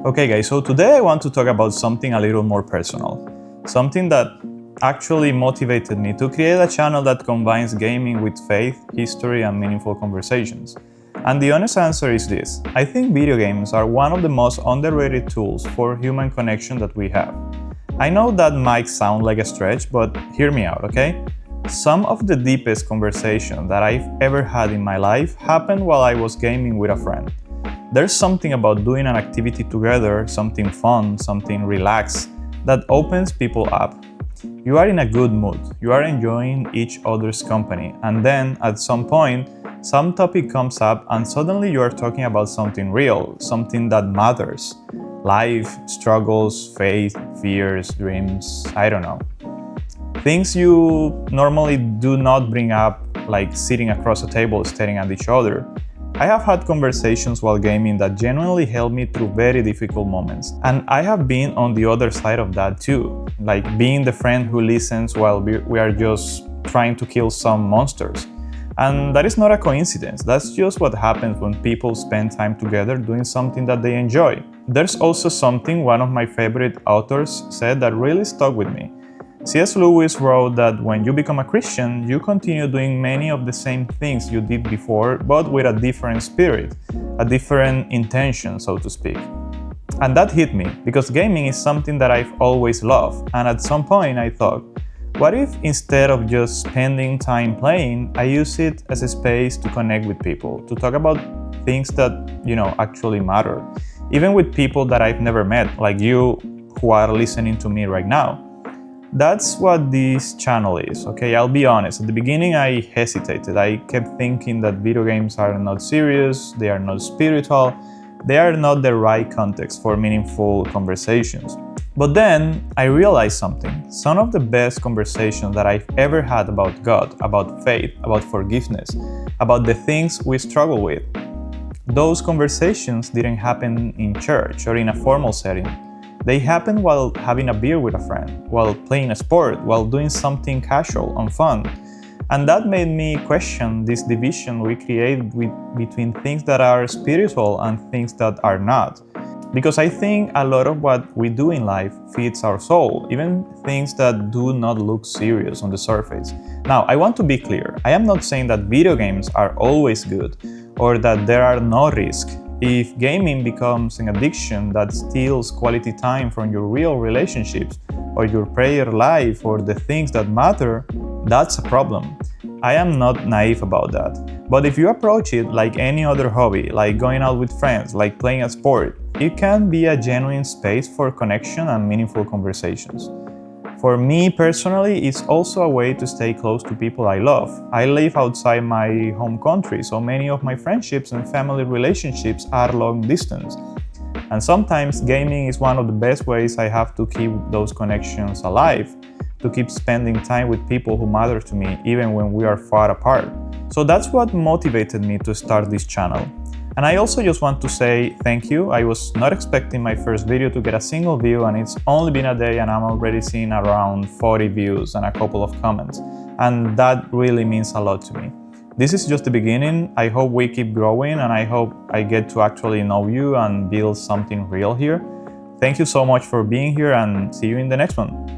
Okay guys, so today I want to talk about something a little more personal. Something that actually motivated me to create a channel that combines gaming with faith, history, and meaningful conversations. And the honest answer is this: I think video games are one of the most underrated tools for human connection that we have. I know that might sound like a stretch, but hear me out, okay? Some of the deepest conversations that I've ever had in my life happened while I was gaming with a friend. There's something about doing an activity together, something fun, something relaxed, that opens people up. You are in a good mood, you are enjoying each other's company, and then at some point, some topic comes up and suddenly you are talking about something real, something that matters. Life, struggles, faith, fears, dreams, I don't know. Things you normally do not bring up, like sitting across a table staring at each other. I have had conversations while gaming that genuinely helped me through very difficult moments. And I have been on the other side of that too, like being the friend who listens while we are just trying to kill some monsters. And that is not a coincidence, that's just what happens when people spend time together doing something that they enjoy. There's also something one of my favorite authors said that really stuck with me. C.S. Lewis wrote that when you become a Christian, you continue doing many of the same things you did before, but with a different spirit, a different intention, so to speak. And that hit me, because gaming is something that I've always loved, and at some point I thought, what if instead of just spending time playing, I use it as a space to connect with people, to talk about things that, actually matter, even with people that I've never met, like you who are listening to me right now. That's what this channel is, okay? I'll be honest, at the beginning I hesitated. I kept thinking that video games are not serious, they are not spiritual, they are not the right context for meaningful conversations. But then I realized something. Some of the best conversations that I've ever had about God, about faith, about forgiveness, about the things we struggle with, those conversations didn't happen in church or in a formal setting. They happen while having a beer with a friend, while playing a sport, while doing something casual and fun. And that made me question this division we create between things that are spiritual and things that are not. Because I think a lot of what we do in life feeds our soul, even things that do not look serious on the surface. Now, I want to be clear. I am not saying that video games are always good or that there are no risks. If gaming becomes an addiction that steals quality time from your real relationships or your prayer life or the things that matter, that's a problem. I am not naive about that. But if you approach it like any other hobby, like going out with friends, like playing a sport, it can be a genuine space for connection and meaningful conversations. For me personally, it's also a way to stay close to people I love. I live outside my home country, so many of my friendships and family relationships are long distance. And sometimes gaming is one of the best ways I have to keep those connections alive, to keep spending time with people who matter to me even when we are far apart. So that's what motivated me to start this channel. And I also just want to say thank you. I was not expecting my first video to get a single view, and it's only been a day and I'm already seeing around 40 views and a couple of comments. And that really means a lot to me. This is just the beginning. I hope we keep growing, and I hope I get to actually know you and build something real here. Thank you so much for being here, and see you in the next one.